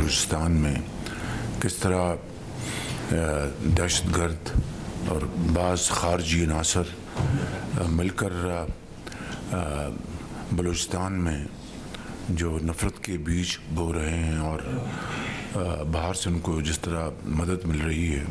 बलूचिस्तान में किस तरह दहशतगर्द और बाज़ खारजी अनासर मिलकर बलूचिस्तान में जो नफ़रत के बीज बो रहे हैं और बाहर से उनको जिस तरह मदद मिल रही है।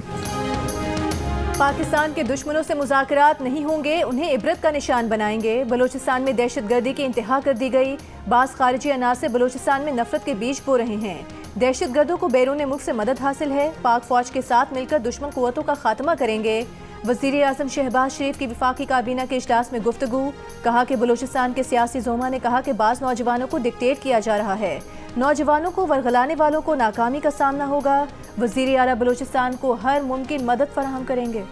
पाकिस्तान के दुश्मनों से मुज़ाकरात नहीं होंगे, उन्हें इबरत का निशान बनाएंगे। बलूचिस्तान में दहशतगर्दी की इंतहा कर दी गई। बाज़ खारिजी अनासर बलूचिस्तान में नफरत के बीज बो रहे हैं। दहशतगर्दों को बैरून मुल्क से मदद हासिल है। पाक फौज के साथ मिलकर दुश्मन कुव्वतों का खात्मा करेंगे। वज़ीर आज़म शहबाज शरीफ की वफाकी काबीना के इजलास में गुफ्तगू। कहा कि बलूचिस्तान के सियासी जोमा ने कहा कि बाज़ नौजवानों को डिक्टेट किया जा रहा है, नौजवानों को वरगलाने वालों को नाकामी का सामना होगा। वज़ीर आला बलूचिस्तान को हर मुमकिन मदद फराहम करेंगे।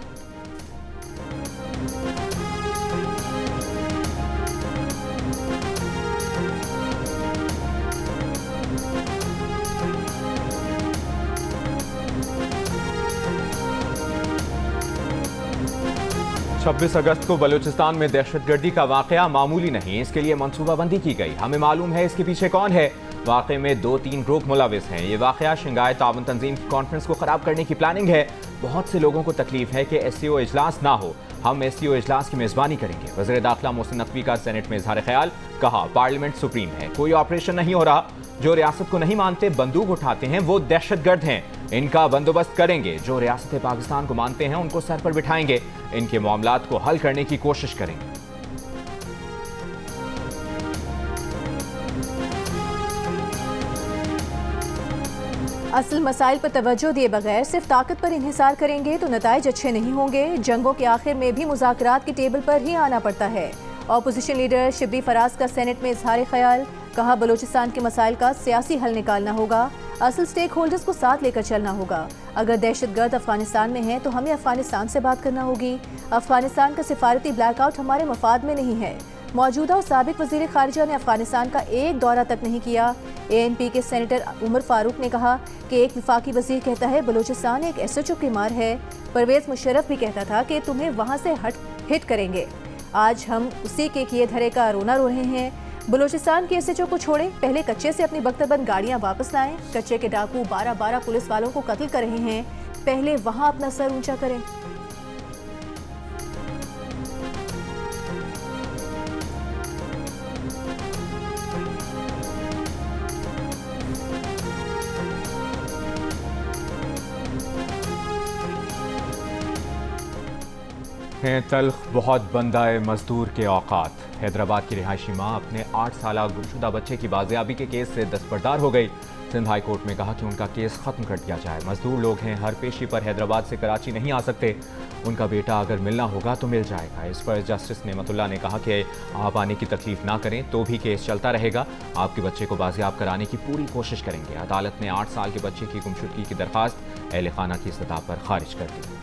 छब्बीस अगस्त को बलूचिस्तान में दहशतगर्दी का वाकया मामूली नहीं, इसके लिए मनसूबाबंदी की गई। हमें मालूम है इसके पीछे कौन है। वाकये में 2-3 ग्रुप मुलविस हैं। ये वाकया शंघाई ताउन तंजीम की कॉन्फ्रेंस को खराब करने की प्लानिंग है। बहुत से लोगों को तकलीफ है कि SCO इजलास ना हो। हम SCO इजलास की मेजबानी करेंगे। वज़ीर दाखिला मोहसिन नकवी का सेनेट में इजहार ख्याल। कहा पार्लियामेंट सुप्रीम है, कोई ऑपरेशन नहीं हो रहा। जो रियासत को नहीं मानते, बंदूक उठाते हैं, वो दहशतगर्द हैं। इनका बंदोबस्त करेंगे। जो रियासत पाकिस्तान को मानते हैं उनको सर पर बिठाएंगे। इनके मामलात को हल करने की कोशिश करेंगे। असल मसाइल पर तवज्जो दिए बगैर सिर्फ ताकत पर इन्हिसार करेंगे तो नताइज अच्छे नहीं होंगे। जंगों के आखिर में भी मुज़ाकरात की टेबल पर ही आना पड़ता है। ऑपोजिशन लीडर शिबली फराज का सेनेट में इजहार ख्याल। कहा बलूचिस्तान के मसाइल का सियासी हल निकालना होगा। असल स्टेक होल्डर्स को साथ लेकर चलना होगा। अगर दहशतगर्द अफगानिस्तान में है तो हमें अफगानिस्तान से बात करना होगी। अफगानिस्तान का सिफारती ब्लैकआउट हमारे मफाद में नहीं है। मौजूदा और साबिक वज़ीर ख़ारिजा ने अफगानिस्तान का एक दौरा तक नहीं किया। ANP के सेनेटर उमर फारूक ने कहा कि एक वफाकी वज़ीर कहता है बलूचिस्तान एक SHO की मार है। परवेज़ मुशर्रफ भी कहता था कि तुम्हें वहाँ से हिट करेंगे। आज हम उसी के किए धरे का रोना रो रहे हैं। बलूचिस्तान के SHO को छोड़ें, पहले कच्चे से अपनी बख्तरबंद गाड़ियाँ वापस लाएं। कच्चे के डाकू 12-12 पुलिस वालों को कत्ल कर रहे हैं, पहले वहाँ अपना सर ऊंचा करें। हैं तल्ख बहुत बंदाए मजदूर के औकात। हैदराबाद की रिहायशी माँ अपने 8 साल गुमशुदा बच्चे की बाजियाबी के केस से दस्तबरदार हो गई। सिंध हाई कोर्ट ने कहा कि उनका केस खत्म कर दिया जाए। मजदूर लोग हैं, हर पेशी पर हैदराबाद से कराची नहीं आ सकते। उनका बेटा अगर मिलना होगा तो मिल जाएगा। इस पर जस्टिस नेमतुल्लाह ने कहा कि आप आने की तकलीफ ना करें तो भी केस चलता रहेगा। आपके बच्चे को बाजियाब कराने की पूरी कोशिश करेंगे। अदालत ने 8 साल के बच्चे की गुमशुदगी की दरख्वास्त अहले खाना की सतह पर खारिज कर दी।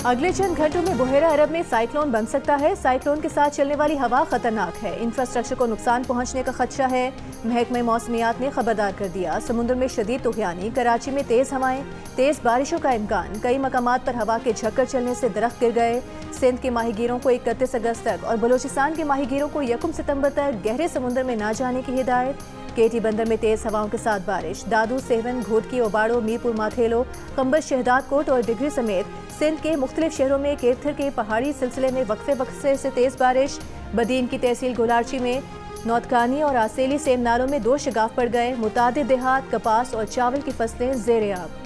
अगले चंद घंटों में बुहेरा अरब में साइक्लोन बन सकता है। साइक्लोन के साथ चलने वाली हवा खतरनाक है। इंफ्रास्ट्रक्चर को नुकसान पहुंचने का खदशा है। महकमे मौसमियात ने खबरदार कर दिया। समुद्र में शदीद तूफ़ानी, कराची में तेज़ हवाएं, तेज़ बारिशों का इम्कान। कई मकामात पर हवा के झक्कर चलने से दरख्त गिर गए। सिंध के माहीगीरों को 31 अगस्त तक और बलूचिस्तान के माहीगीरों को 1 सितंबर तक गहरे समुद्र में ना जाने की हिदायत। केटी बंदर में तेज़ हवाओं के साथ बारिश। दादू, सेवन, घोटकी, ओबाड़ो, मीरपुर, माथेलो, कंबर, शहदादकोट और डिग्री समेत सिंध के मुख्तलिफ शहरों में केरथर के पहाड़ी सिलसिले में वक्फे से तेज़ बारिश। बदीन की तहसील गुलारची में नौतकानी और आसेली सेम नालों में 2 शगाफ पड़ गए। मुतादिद देहात, कपास और चावल की फसलें ज़ेर आब।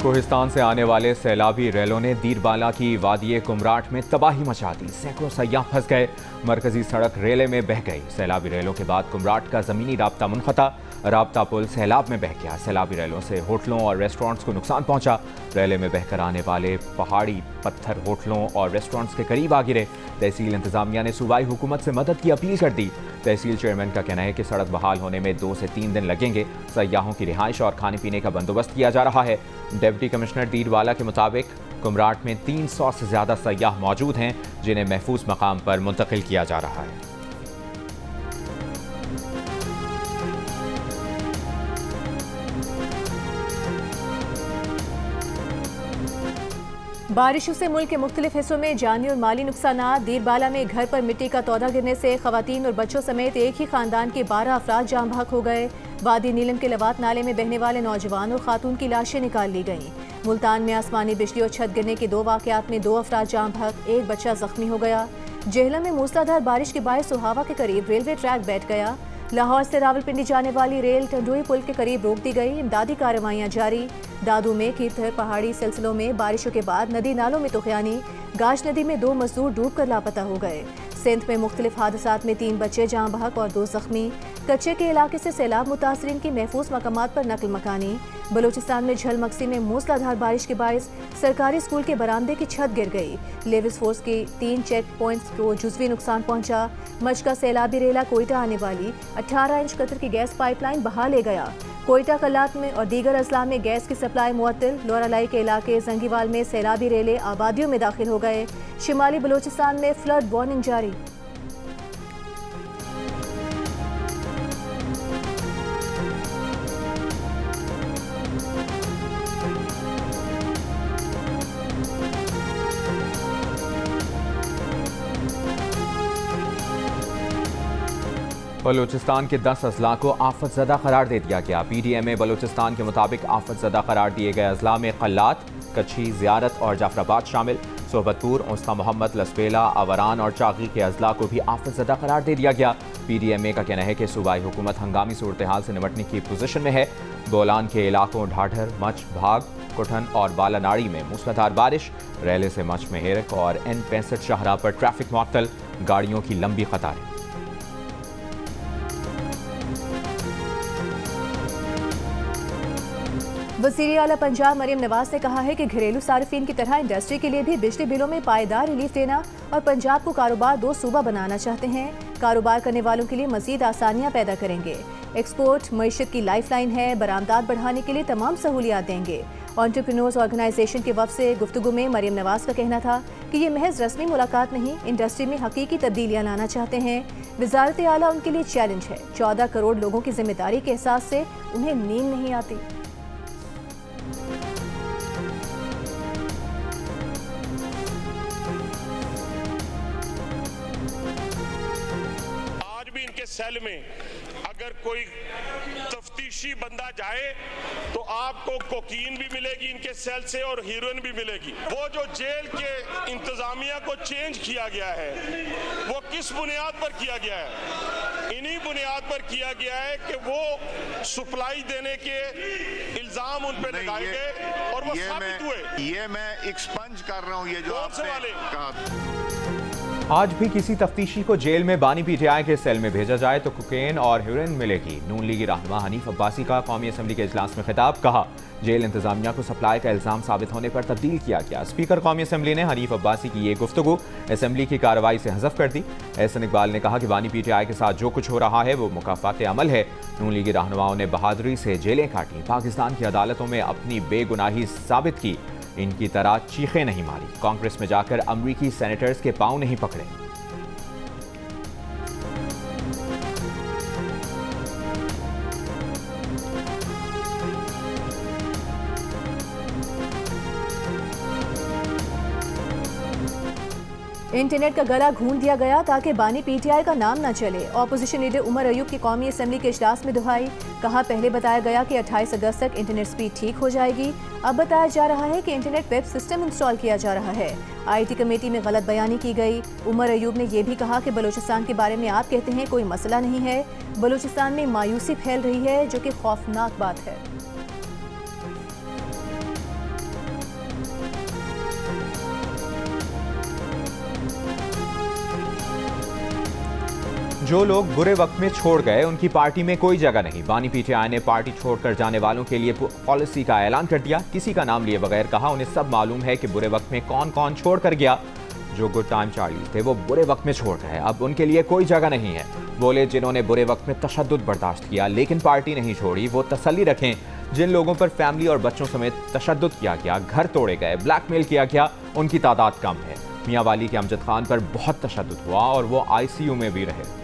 कोहिस्तान से आने वाले सैलाबी रेलों ने दीरबाला की वादिये कुमराट में तबाही मचा दी। सैकड़ों सयाह फंस गए। मरकजी सड़क रेले में बह गई। सैलाबी रेलों के बाद कुमराट का ज़मीनी राब्ता मुनक़ता। राब्ता पुल सैलाब में बह गया। सैलाबी रेलों से होटलों और रेस्टोरेंट्स को नुकसान पहुंचा। रेले में बहकर आने वाले पहाड़ी पत्थर होटलों और रेस्टोरेंट्स के करीब आ गिरे। तहसील इंतजामिया ने सूबाई हुकूमत से मदद की अपील कर दी। तहसील चेयरमैन का कहना है कि सड़क बहाल होने में 2 से 3 दिन लगेंगे। सयाहों की रिहाइश और खाने पीने का बंदोबस्त किया जा रहा है। डिप्टी कमिश्नर दीरवाला के मुताबिक कुमराट में 300 से ज़्यादा सयाह मौजूद हैं जिन्हें महफूज मकाम पर मुंतकिल किया जा रहा है। बारिशों से मुल्क के मुख्तलिफ हिस्सों में जानी और माली नुकसानात। दीरबाला में घर पर मिट्टी का तौदा गिरने से खवातीन और बच्चों समेत एक ही खानदान के 12 अफराद जाम बहक हो गए। वादी नीलम के लवात नाले में बहने वाले नौजवान और खातून की लाशें निकाल ली गईं। मुल्तान में आसमानी बिजली और छत गिरने के 2 वाकयात में 2 अफराद जाम बहक, एक बच्चा जख्मी हो गया। जेहलम में मूसलाधार बारिश के बायस सुहावा के करीब रेलवे ट्रैक बैठ गया। लाहौर से रावलपिंडी जाने वाली रेल टंडोई पुल के करीब रोक दी गई। इमदादी कार्रवाइयां जारी। दादू में कीरथर पहाड़ी सिलसिलों में बारिशों के बाद नदी नालों में तुखयानी। गाश नदी में 2 मजदूर डूबकर लापता हो गए। सिंध में मुख्तलिफ हादसात में 3 बच्चे जाँ बहक और 2 जख्मी। कच्चे के इलाके से सैलाब मुतासरीन की महफूज मकामात पर नकल मकानी। बलूचिस्तान में झलमक्सी में मूसलाधार बारिश के बायस सरकारी स्कूल के बरामदे की छत गिर गई। लेविस फोर्स की 3 चेक पॉइंट्स को जुज़वी नुकसान पहुंचा। मच का सैलाबी रेला कोयटा आने वाली 18 इंच कतर की गैस पाइपलाइन बहा ले गया। कोयटा कलात में और दीगर अजला में गैस की सप्लाई मुअत्तल। लोरालाई के इलाके जंगीवाल में सैलाबी रेले आबादियों में दाखिल हो गए। शिमाली बलूचिस्तान में फ्लड वार्निंग जारी। बलूचिस्तान के 10 अजला को आफत ज़दा करार दे दिया गया। PDMA बलूचिस्तान के मुताबिक आफत ज़दा करार दिए गए अजला में कल्लात, कच्छी, ज़ियारत और जाफराबाद शामिल। सोहबतपुर, औस्ता मोहम्मद, लसबेला, अवरान और चागी के अजला को भी आफत ज़दा करार दे दिया गया। PDMA का कहना है कि सूबाई हुकूमत हंगामी सूरत हाल से निपटने की पोजीशन में है। बोलान के इलाकों ढाढर, मच, भाग, कुठन और बालानाड़ी में मूसलाधार बारिश। रेले से मच में हिरक और N65 शाहराह पर ट्रैफिक मुअत्तल, गाड़ियों की लंबी कतारें। वज़ीर आला पंजाब मरीम नवाज ने कहा है कि घरेलू सार्फिन की तरह इंडस्ट्री के लिए भी बिजली बिलों में पायदार रिलीफ देना और पंजाब को कारोबार 2 सूबा बनाना चाहते हैं। कारोबार करने वालों के लिए मजीद आसानियां पैदा करेंगे। एक्सपोर्ट मईशत की लाइफलाइन है। बरामदात बढ़ाने के लिए तमाम सहूलियात देंगे। एंटरप्रेन्योर्स ऑर्गेनाइजेशन के वफ़द से गुफ्तगू में मरीम नवाज का कहना था कि ये महज रस्मी मुलाकात नहीं, इंडस्ट्री में हकीकी तब्दीलियाँ लाना चाहते हैं। वज़ारत आला उनके लिए चैलेंज है। 14 करोड़ लोगों की जिम्मेदारी के एहसास से उन्हें नींद नहीं आती। सेल में अगर कोई तफ्तीशी बंदा जाए तो आपको कोकीन भी मिलेगी इनके सेल से और हीरोइन भी मिलेगी। वो जो जेल के इंतजामिया को चेंज किया गया है वो किस बुनियाद पर किया गया है? इन्हीं बुनियाद पर किया गया है कि वो सप्लाई देने के इल्जाम उन पे लगाए गए और वो साबित हुए। ये मैं एक्सपंज कर रहा हूँ ये जो आपने कहा। आज भी किसी तफ्तीशी को जेल में बानी PTI के सेल में भेजा जाए तो कोकेन और हेरोइन मिलेगी। नून लीगी रहनुमा हनीफ अब्बासी का कौमी असम्बली के इजलास में खिताब। कहा, जेल इंतजामिया को सप्लाई का इल्जाम साबित होने पर तब्दील किया गया। स्पीकर कौमी असम्बली ने हनीफ अब्बासी की ये गुफ्तगू असम्बली की कार्रवाई से हज़फ कर दी। एहसन इकबाल ने कहा कि बानी PTI के साथ जो कुछ हो रहा है वो मुकाफात अमल है। नून लीगी रहनुमाओं ने बहादुरी से जेलें काटी, पाकिस्तान की अदालतों में अपनी बेगुनाही साबित की, इनकी तरह चीखें नहीं मारी, कांग्रेस में जाकर अमरीकी सेनेटर्स के पांव नहीं पकड़े। इंटरनेट का गला घूंट दिया गया ताकि बानी PTI का नाम न चले। ऑपोजिशन लीडर उमर अयूब की कौमी असम्बली के इजलास में दुहाई। कहा, पहले बताया गया कि 28 अगस्त तक इंटरनेट स्पीड ठीक हो जाएगी, अब बताया जा रहा है कि इंटरनेट वेब सिस्टम इंस्टॉल किया जा रहा है। IT कमेटी में गलत बयानी की गई। उमर अयूब ने यह भी कहा कि बलूचिस्तान के बारे में आप कहते हैं कोई मसला नहीं है, बलूचिस्तान में मायूसी फैल रही है जो कि खौफनाक बात है। जो लोग बुरे वक्त में छोड़ गए उनकी पार्टी में कोई जगह नहीं। बानी PTI ने पार्टी छोड़कर जाने वालों के लिए पॉलिसी का ऐलान कर दिया। किसी का नाम लिए बगैर कहा, उन्हें सब मालूम है कि बुरे वक्त में कौन कौन छोड़ कर गया। जो गुड टाइम चार्लीज थे वो बुरे वक्त में छोड़ गए, अब उनके लिए कोई जगह नहीं है। बोले जिन्होंने बुरे वक्त में तशद्दुद बर्दाश्त किया लेकिन पार्टी नहीं छोड़ी, वो तसल्ली रखें। जिन लोगों पर फैमिली और बच्चों समेत तशद्दुद किया गया, घर तोड़े गए, ब्लैकमेल किया गया, उनकी तादाद कम है। मियां वाली के अमजद खान पर बहुत तशद्दुद हुआ और वो ICU में भी रहे।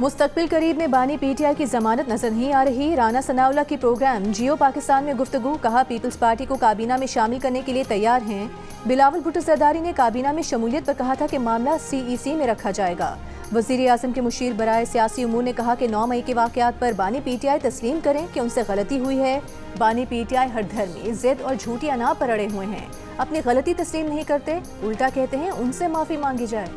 मुस्तकबिल करीब में बानी PTI की जमानत नजर नहीं आ रही। राना सनाउल्लाह की प्रोग्राम जियो पाकिस्तान में गुफ्तगू, कहा पीपल्स पार्टी को काबीना में शामिल करने के लिए तैयार हैं। बिलावल भुट्टो जरदारी ने काबीना में शमूलियत पर कहा था कि मामला CEC में रखा जाएगा। वजीर आजम के मुशीर बराए सियासी उमूर ने कहा कि 9 मई के वाकयात पर बानी PTI तस्लीम करें कि उनसे गलती हुई है। बानी PTI हरधर्मी, जिद और झूठी अना पर अड़े हुए हैं, अपनी गलती तस्लीम नहीं करते, उल्टा कहते हैं उनसे माफी मांगी जाए।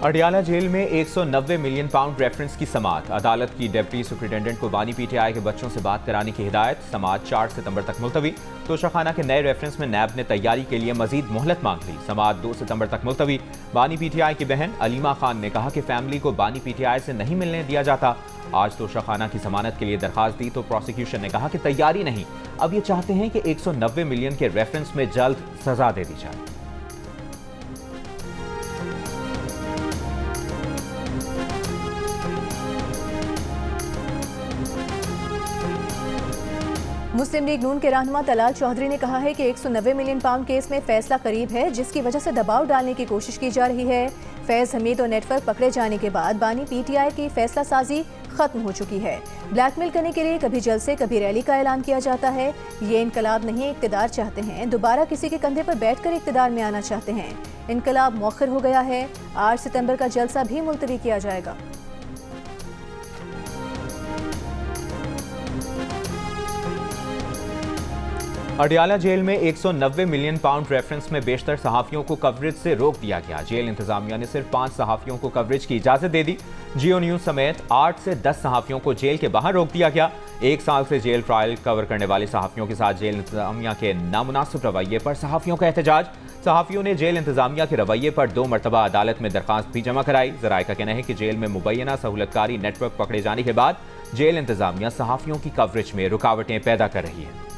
अडियाला जेल में 190 मिलियन पाउंड रेफरेंस की समाअत, अदालत की डिप्टी सुपरिटेंडेंट को बानी PTI के बच्चों से बात कराने की हिदायत। समाअत 4 सितंबर तक मुलतवी। तोशाखाना के नए रेफरेंस में नैब ने तैयारी के लिए मजीद मोहलत मांग ली। समाअत 2 सितंबर तक मुलतवी। बानी PTI की बहन अलीमा खान ने कहा कि फैमिली को बानी PTI से नहीं मिलने दिया जाता। आज तोशाखाना की जमानत के लिए दरखास्त दी तो प्रोसिक्यूशन ने कहा कि तैयारी नहीं, अब ये चाहते हैं कि 190 मिलियन के रेफरेंस में जल्द सजा दे दी जाए। मुस्लिम लीग नून के रहनुमा तलाल चौधरी ने कहा है कि 190 मिलियन पाउंड केस में फैसला करीब है, जिसकी वजह से दबाव डालने की कोशिश की जा रही है। फैज हमीद और नेटवर्क पकड़े जाने के बाद बानी PTI की फैसला साजी खत्म हो चुकी है। ब्लैकमेल करने के लिए कभी जलसे कभी रैली का ऐलान किया जाता है। ये इनकलाब नहीं, इक्तदार चाहते हैं, दोबारा किसी के कंधे पर बैठकर इक्तदार में आना चाहते हैं। इनकलाब मौखर हो गया है। 8 सितंबर का जलसा भी मुलतवी किया जाएगा। अडियाला जेल में 190 मिलियन पाउंड रेफरेंस में बेशतर सहाफियों को कवरेज से रोक दिया गया। जेल इंतजामिया ने सिर्फ 5 सहाफियों को कवरेज की इजाजत दे दी। जियो न्यूज समेत 8 से 10 सहाफियों को जेल के बाहर रोक दिया गया। 1 साल से जेल ट्रायल कवर करने वाले सहाफियों के साथ जेल इंतजामिया के नामुनासिब रवैये पर सहाफियों का एहतजाज। सहाफियों ने जेल इंतजामिया के रवैये पर 2 मरतबा अदालत में दरखास्त भी जमा कराई। जराये का कहना है कि जेल में मुबैना सहूलतकारी नेटवर्क पकड़े जाने के बाद जेल इंतजामिया सहाफियों की कवरेज में रुकावटें पैदा कर रही है।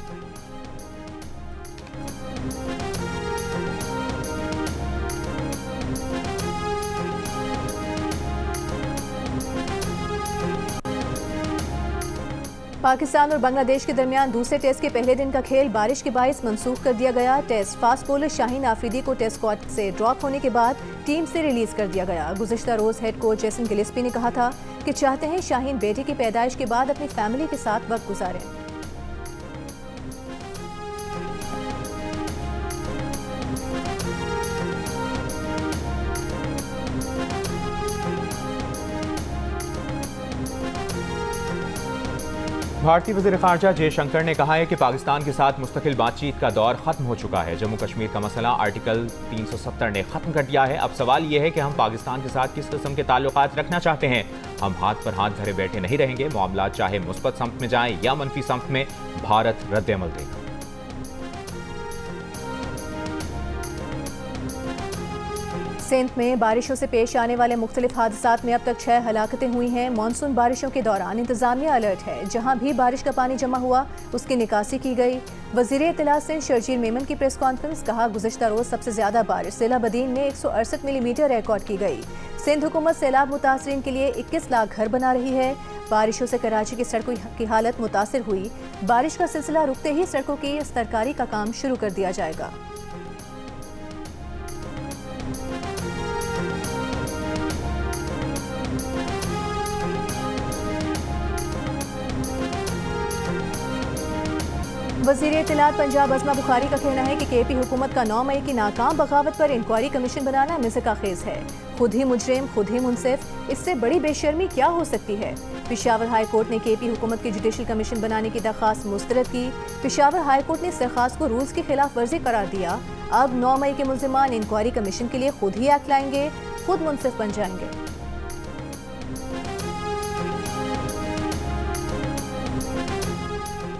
पाकिस्तान और बांग्लादेश के दरमियान दूसरे टेस्ट के पहले दिन का खेल बारिश के बायस मंसूख कर दिया गया। Test fast bowler Shaheen Afridi को टेस्ट स्क्वाड से ड्रॉप होने के बाद टीम से रिलीज कर दिया गया। गुज़िश्ता रोज हेड कोच जेसन गिलिस्पी ने कहा था कि चाहते हैं शाहीन बेटे की पैदाइश के बाद अपनी फैमिली के साथ वक्त गुजारें। भारतीय वज़ीर ख़ारजा जयशंकर ने कहा है कि पाकिस्तान के साथ मुस्तकिल बातचीत का दौर खत्म हो चुका है। जम्मू कश्मीर का मसला आर्टिकल 370 ने खत्म कर दिया है। अब सवाल यह है कि हम पाकिस्तान के साथ किस किस्म के ताल्लुकात रखना चाहते हैं। हम हाथ पर हाथ धरे बैठे नहीं रहेंगे। मामला चाहे मुस्बत समत में जाए या मनफी समत में, भारत रद्द-ए-अमल देगा। सिंध में बारिशों से पेश आने वाले मुख्तलिफ हादसात में अब तक 6 हलाकतें हुई हैं। मानसून बारिशों के दौरान इंतजामिया अलर्ट है। जहां भी बारिश का पानी जमा हुआ उसकी निकासी की गई। वज़ीर इत्तला सिंध शर्जील मेमन की प्रेस कॉन्फ्रेंस, कहा गुज़िश्ता रोज सबसे ज्यादा बारिश जिला बदीन में 168 मिलीमीटर रिकॉर्ड की गई। सिंध हुकूमत सैलाब मुतासरीन के लिए 21 लाख घर बना रही है। बारिशों से कराची की सड़कों की हालत मुतासिर हुई। बारिश का सिलसिला रुकते ही सड़कों की सरकारी का काम शुरू कर दिया जाएगा। वज़ीर इत्तलात पंजाब अज़मा बुखारी का कहना है कि KP हुकूमत का 9 मई की नाकाम बगावत पर इंक्वायरी कमीशन बनाना मिज़्क़ाखेज़ है। खुद ही मुजरिम, खुद ही मुनसिफ, इससे बड़ी बेशर्मी क्या हो सकती है। पेशावर हाई कोर्ट ने KP हुकूमत की जुडिशल कमीशन बनाने की दरख्वास्त मुस्तरद की। पेशावर हाई कोर्ट ने इस दरख्वास्त को रूल्स की खिलाफ वर्जी करार दिया। अब 9 मई के मुल्ज़िमान इंक्वायरी कमीशन के लिए खुद ही एक्ट लाएंगे, खुद मुनसिफ बन जाएंगे।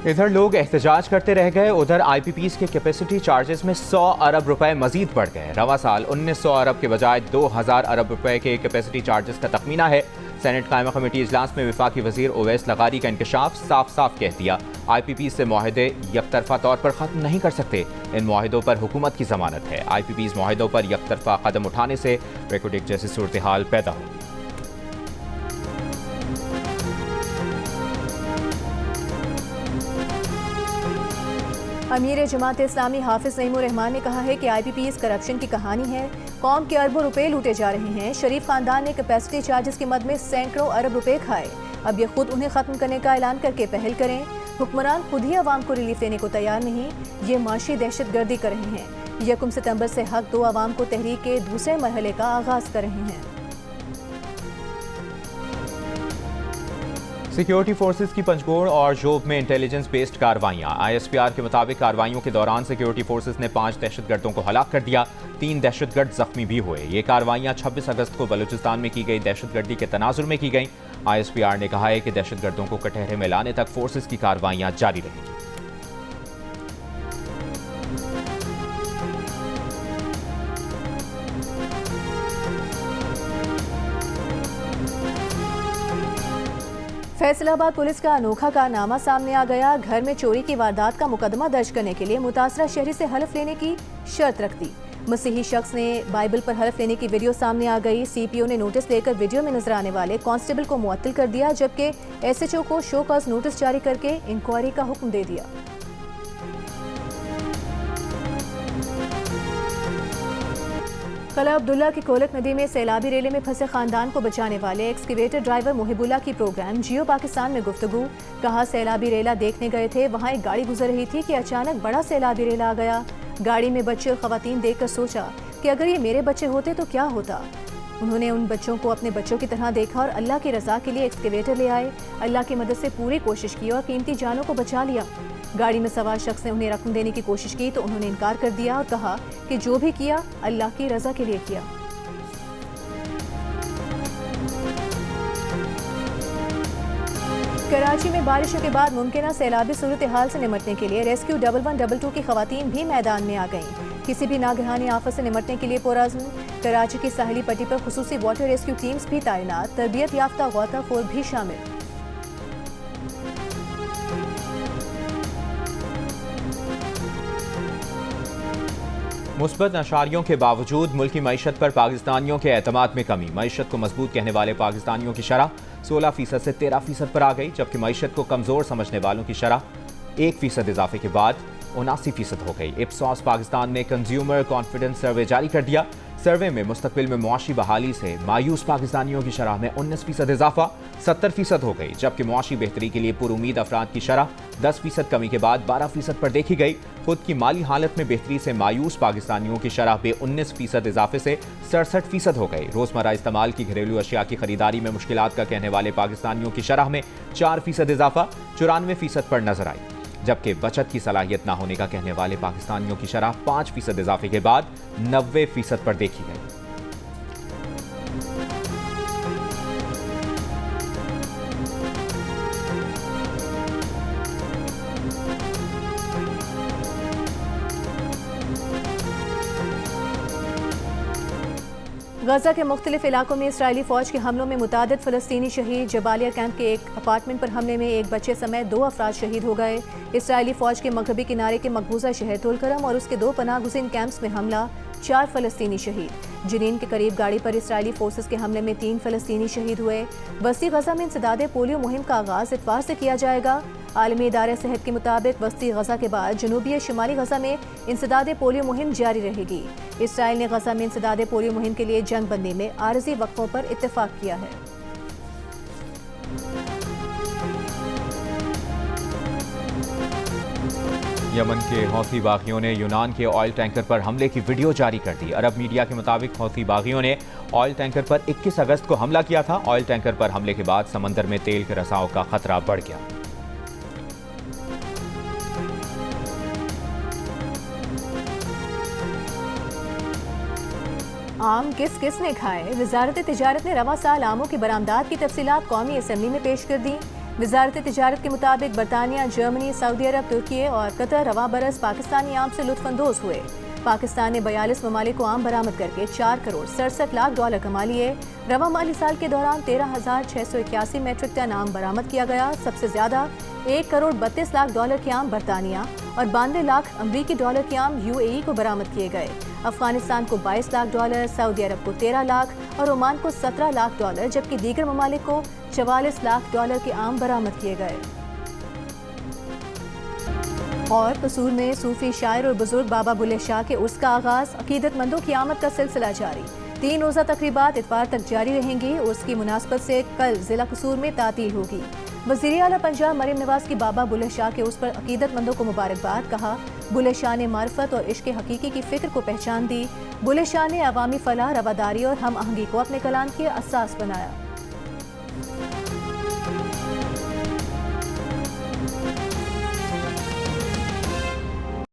इधर लोग एहतजाज करते रह गए, उधर IPPs के कैपेसिटी चार्जेस में 100 अरब रुपए मजीद बढ़ गए। रवा साल 1900 अरब के बजाय 2000 अरब रुपए के कैपेसिटी चार्जेस का तखमीना है। सेनेट कायमा कमेटी इजलास में वफाकी वजीर ओवैस लगारी का इंकशाफ साफ साफ कह दिया, IPPs से माहदे यकतरफा तौर पर खत्म नहीं कर सकते। इन माहदों पर हुकूमत की जमानत है। IPPs माहदों पर यकतरफा कदम उठाने से रेकोडेक जैसी सूरत हाल पैदा होगी। अमीर जमात इस्लामी हाफिज नईमुर रहमान ने कहा है कि IPPs करप्शन की कहानी है। कौम के अरबों रुपए लूटे जा रहे हैं। शरीफ खानदान ने कैपेसिटी चार्जेस की मद में सैकड़ों अरब रुपए खाए। अब ये खुद उन्हें खत्म करने का ऐलान करके पहल करें। हुक्मरान खुद ही अवाम को रिलीफ देने को तैयार नहीं, ये माशी दहशत गर्दी कर रहे हैं। 1 सितंबर से हक दो अवाम को तहरीक के दूसरे मरहले का आगाज कर रहे हैं। सिक्योरिटी फोर्सेस की पंजगोड़ और जोब में इंटेलिजेंस बेस्ड कार्रवाइयां। ISPR के मुताबिक कार्रवाइयों के दौरान सिक्योरिटी फोर्सेस ने 5 दहशतगर्दों को हलाक कर दिया, 3 दहशतगर्द जख्मी भी हुए। ये कार्रवाइयां 26 अगस्त को बलूचिस्तान में की गई दहशतगर्दी के तनाजुर में की गई। ISPR ने कहा है कि दहशतगर्दों को कटहरे में लाने तक फोर्सेस की कार्रवाइयां जारी रहेंगी। फैसलाबाद पुलिस का अनोखा कारनामा सामने आ गया। घर में चोरी की वारदात का मुकदमा दर्ज करने के लिए मुतासरा शहरी से हलफ लेने की शर्त रख दी। मसीही शख्स ने बाइबल पर हलफ लेने की वीडियो सामने आ गई। CPO ने नोटिस लेकर वीडियो में नजर आने वाले कांस्टेबल को मुअत्तल कर दिया, जबकि SHO को शो कॉज नोटिस जारी करके इंक्वायरी का हुक्म दे दिया। कला अब्दुल्ला की कोलक नदी में सैलाबी रेले में फंसे खानदान को बचाने वाले एक्सकेवेटर ड्राइवर मुहिबुल्ला की प्रोग्राम जियो पाकिस्तान में गुफ्तगू। कहा, सैलाबी रेला देखने गए थे, वहाँ एक गाड़ी गुजर रही थी कि अचानक बड़ा सैलाबी रेला आ गया। गाड़ी में बच्चे और खवातीन देखकर सोचा कि अगर ये मेरे बच्चे होते तो क्या होता। उन्होंने उन बच्चों को अपने बच्चों की तरह देखा और अल्लाह की रजा के लिए एक्सकेवेटर ले आए। अल्लाह की मदद से पूरी कोशिश की और कीमती जानों को बचा लिया। गाड़ी में सवार शख्स ने उन्हें रकम देने की कोशिश की तो उन्होंने इनकार कर दिया और कहा कि जो भी किया अल्लाह की रजा के लिए किया। कराची में बारिशों के बाद मुमकिन सैलाबी सूरत हाल से निमटने के लिए रेस्क्यू 1112 की खवातीन भी मैदान में आ गईं। किसी भी नागहानी आफत से निमटने के लिए पुरअज़्म। कराची की साहिली पट्टी पर खुसूसी वाटर रेस्क्यू टीम्स भी तैनात, तरबियत याफ्ता गौताखोर भी शामिल। मुस्बत नशारियों के बावजूद मुल्की मईशत पर पाकिस्तानियों के एतमाद में कमी। मईशत को मजबूत कहने वाले पाकिस्तानियों की शरह 16% से 13% पर आ गई, जबकि मईशत को कमज़ोर समझने वालों की शरह 1% इजाफे के बाद 79% हो गई। इप्सॉस पाकिस्तान ने कंज्यूमर कॉन्फिडेंस सर्वे जारी कर दिया। सर्वे में मुस्तकबिल में मुआशी बहाली से मायूस पाकिस्तानियों की शरह में 19% इजाफा 70% हो गई, जबकि मुआशी बेहतरी के लिए पुरुमीद अफराद की शरह 10% कमी के बाद 12% पर देखी गई। खुद की माली हालत में बेहतरी से मायूस पाकिस्तानियों की शरह पे 19% इजाफे से 67% हो गई। रोजमर्रा इस्तेमाल की घरेलू अशिया की खरीदारी में मुश्किलात का कहने वाले पाकिस्तानियों की शरह में 4% इजाफा 94% पर नजर आई, जबकि बचत की सलाहियत न होने का कहने वाले पाकिस्तानियों की शरह 5% इजाफे के बाद 90% पर देखी गई। गजा के मुख्तलिफ इलाकों में इसराइली फौज के हमलों में मुतादिद फ़लस्तीनी शहीद। जबालिया कैंप के एक अपार्टमेंट पर हमले में एक बच्चे समेत 2 अफराद शहीद हो गए। इसराइली फौज के मगरबी किनारे के मकबूजा शहर तुलकरम और उसके 2 पनाह गुज़ीन कैंप्स में हमला, 4 फ़लस्तीनी शहीद। जनीन के करीब गाड़ी पर इसराइली फोर्सेस के हमले में 3 फ़लस्तीनी शहीद हुए। वस्ती गजा में इंसदादे पोलियो मुहिम का आगाज़ इतवार से किया जाएगा। आलमी इदारे सेहत के मुताबिक वस्ती गजा के बाद जनूबी शिमाली गजा में इंसदादे पोलियो मुहिम जारी रहेगी। इसराइल ने गजा में इंसदादे पोलियो मुहिम के लिए जंग बंदी में आरजी वक्फों पर इत्तेफाक किया है। यमन के हौथी बागियों ने यूनान के ऑयल टैंकर पर हमले की वीडियो जारी कर दी। अरब मीडिया के मुताबिक हौथी बागियों ने ऑयल टैंकर पर 21 अगस्त को हमला किया था। ऑयल टैंकर पर हमले के बाद समंदर में तेल के रसाव का खतरा बढ़ गया। आम किस किस ने खाए? वजारत तिजारत ने रवा साल आमों की बरामदात की तफसीलात कौमी असम्बली में पेश कर दी। वजारत तिजारत के मुताबिक बरतानिया, जर्मनी, सऊदी अरब, तुर्की और कतर रवा बरस पाकिस्तानी आम से लुत्फानंदोज हुए। पाकिस्तान ने 42 ममालिक को आम बरामद करके 4 करोड़ 67 लाख डॉलर कमा लिए। रवा माली साल के दौरान 13,681 मेट्रिक टन आम बरामद किया गया। सबसे ज्यादा 1 करोड़ 32 लाख डॉलर के आम बरतानिया और 92 लाख अमरीकी डॉलर के आम UAE को बरामद किए गए। अफगानिस्तान को 22 लाख डॉलर, सऊदी अरब को 13 लाख और ओमान को 17 लाख डॉलर, जबकि दीगर ममालिक को 44 लाख डॉलर के आम बरामद किए गए। और कसूर में सूफी शायर और बुजुर्ग बाबा बुल्ले शाह के उर्स का आगाज, अकीदतमंदों की आमद का सिलसिला जारी। 3 रोज़ा तकरीबात इतवार तक जारी रहेंगी। उर्स की मुनासबत से कल जिला कसूर में तातील होगी। वज़ीर आला पंजाब मरियम नवाज की बाबा बुल्ले शाह के उर्स पर अकीदतमंदों को मुबारकबाद। कहा, बुल्ले शाह ने मार्फत और इश्क हकीकी की फिक्र को पहचान दी। बुल्ले शाह ने अवामी फलाह, रवादारी और हम आहंगी को अपने कलाम की असास बनाया।